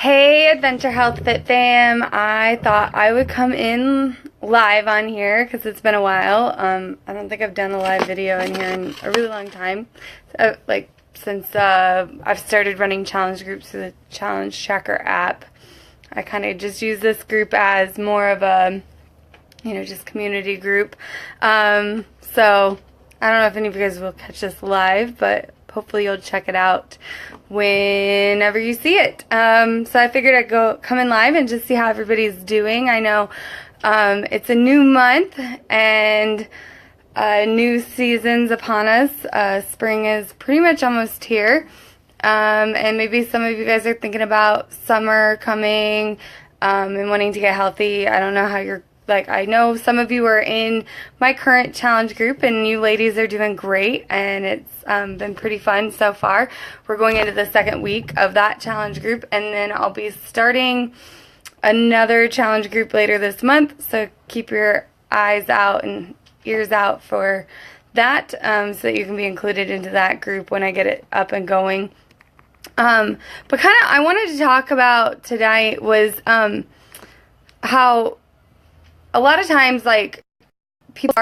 Hey Adventure Health Fit fam, I thought I would come in live on here because it's been a while. I don't think I've done a live video in here in a really long time, since I've started running challenge groups through the Challenge Tracker app. I kind of just use this group as more of a, just community group. So I don't know if any of you guys will catch this live, but hopefully you'll check it out whenever you see it. So I figured I'd come in live and just see how everybody's doing. I know it's a new month and new season's upon us. Spring is pretty much almost here. And maybe some of you guys are thinking about summer coming and wanting to get healthy. I don't know how you're I know some of you are in my current challenge group and you ladies are doing great and it's been pretty fun so far. We're going into the second week of that challenge group and then I'll be starting another challenge group later this month, so keep your eyes out and ears out for that so that you can be included into that group when I get it up and going. But I wanted to talk about tonight was how a lot of times, people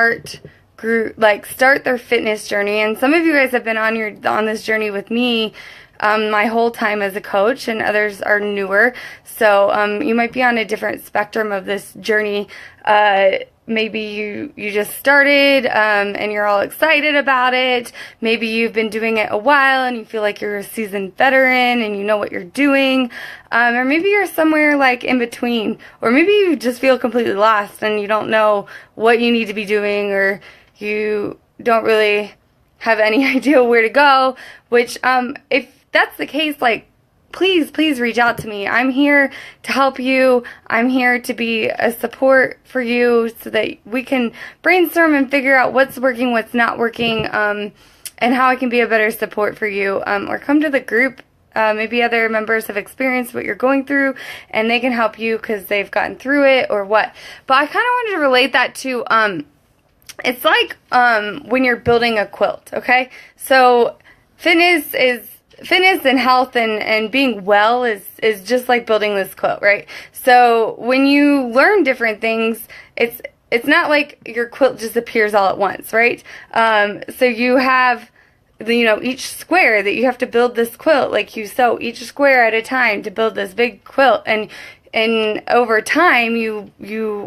start their fitness journey, and some of you guys have been on this journey with me my whole time as a coach, and others are newer. So you might be on a different spectrum of this journey. Maybe you just started and you're all excited about it. Maybe you've been doing it a while and you feel like you're a seasoned veteran and you know what you're doing. Or maybe you're somewhere in between. Or maybe you just feel completely lost and you don't know what you need to be doing, or you don't really have any idea where to go. Which, if that's the case, please reach out to me. I'm here to help you. I'm here to be a support for you so that we can brainstorm and figure out what's working, what's not working, and how I can be a better support for you. Or come to the group. Maybe other members have experienced what you're going through and they can help you because they've gotten through it or what. But I kind of wanted to relate that to, it's like when you're building a quilt, okay? So fitness and health and being well is just like building this quilt, right? So when you learn different things, it's not like your quilt just appears all at once, right? So you have each square that you have to build this quilt, you sew each square at a time to build this big quilt, and over time you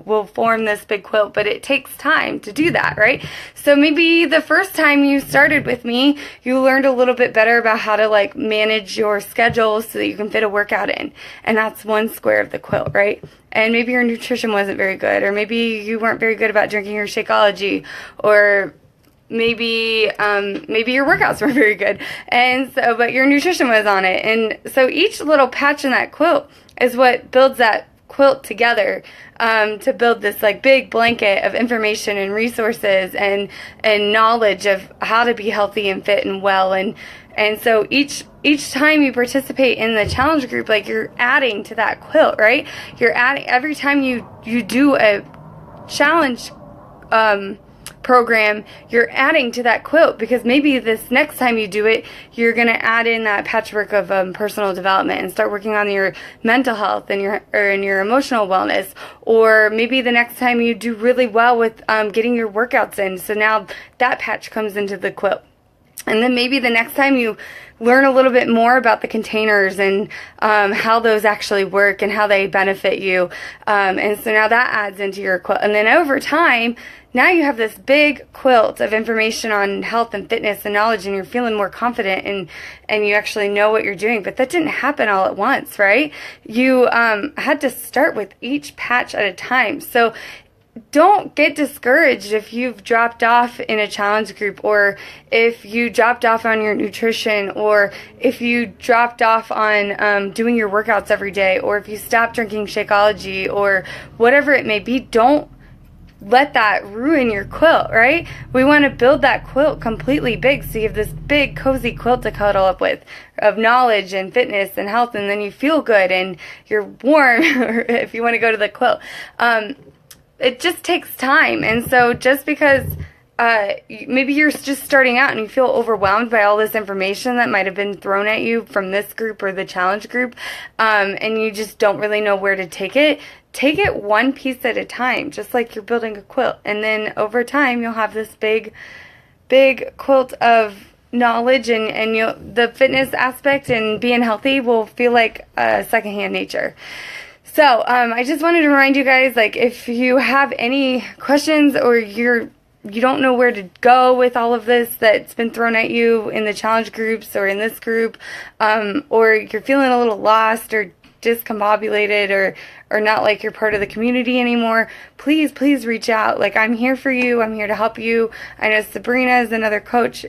will form this big quilt, but it takes time to do that, right? So maybe the first time you started with me, you learned a little bit better about how to manage your schedule so that you can fit a workout in, and that's one square of the quilt, right? And maybe your nutrition wasn't very good, or maybe you weren't very good about drinking your Shakeology, or maybe your workouts were very good, and so but your nutrition was on it, and so each little patch in that quilt is what builds that quilt together to build this big blanket of information and resources and knowledge of how to be healthy and fit and well, and so each time you participate in the challenge group, you're adding to that quilt, right? You're adding every time you do a challenge program, you're adding to that quilt, because maybe this next time you do it, you're going to add in that patchwork of personal development and start working on your mental health and your emotional wellness. Or maybe the next time you do really well with getting your workouts in, so now that patch comes into the quilt. And then maybe the next time you learn a little bit more about the containers and how those actually work and how they benefit you. And so now that adds into your quilt. And then over time, now you have this big quilt of information on health and fitness and knowledge, and you're feeling more confident and you actually know what you're doing. But that didn't happen all at once, right? You had to start with each patch at a time. So don't get discouraged if you've dropped off in a challenge group, or if you dropped off on your nutrition, or if you dropped off on doing your workouts every day, or if you stopped drinking Shakeology, or whatever it may be. Don't let that ruin your quilt, right? We want to build that quilt completely big, so you have this big cozy quilt to cuddle up with of knowledge and fitness and health, and then you feel good and you're warm if you want to go to the quilt. It just takes time, and so just because maybe you're just starting out and you feel overwhelmed by all this information that might have been thrown at you from this group or the challenge group, and you just don't really know where to take it. Take it one piece at a time, just like you're building a quilt. And then over time, you'll have this big quilt of knowledge, and the fitness aspect and being healthy will feel like secondhand nature. So I just wanted to remind you guys, like, if you have any questions or you don't know where to go with all of this that's been thrown at you in the challenge groups or in this group, or you're feeling a little lost or discombobulated or not like you're part of the community anymore, please reach out. Like, I'm here for you. I'm here to help you. I know Sabrina is another coach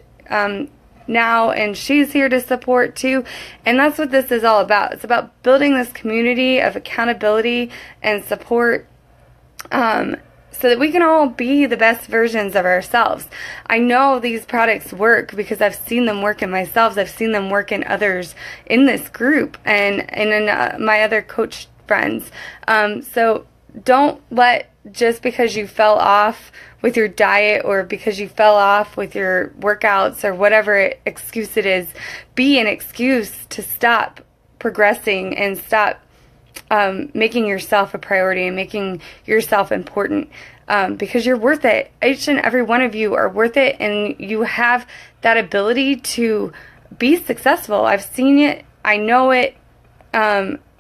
now, and she's here to support too. And that's what this is all about. It's about building this community of accountability and support, so that we can all be the best versions of ourselves. I know these products work because I've seen them work in myself. I've seen them work in others in this group and in my other coach friends. So don't let, just because you fell off with your diet or because you fell off with your workouts or whatever excuse it is, be an excuse to stop progressing and stop making yourself a priority and making yourself important, because you're worth it. Each and every one of you are worth it, and you have that ability to be successful. I've seen it. I know it.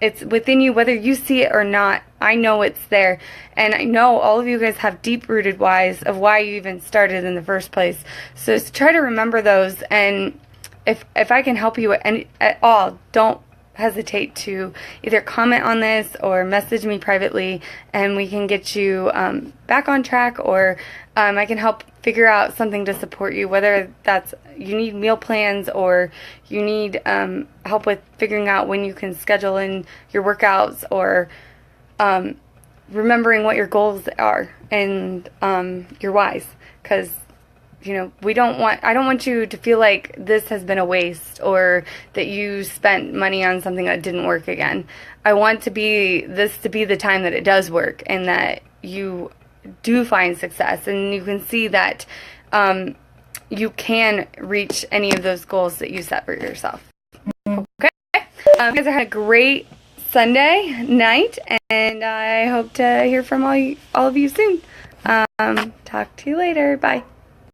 It's within you, whether you see it or not. I know it's there, and I know all of you guys have deep-rooted whys of why you even started in the first place. So just try to remember those, and if I can help you at all, don't hesitate to either comment on this or message me privately, and we can get you back on track, or I can help figure out something to support you, whether that's you need meal plans or you need help with figuring out when you can schedule in your workouts, or remembering what your goals are and your whys, because I don't want you to feel like this has been a waste or that you spent money on something that didn't work again. I want this to be the time that it does work and that you do find success, and you can see that you can reach any of those goals that you set for yourself. Okay? You guys have had a great Sunday night, and I hope to hear from all of you soon. Talk to you later. Bye.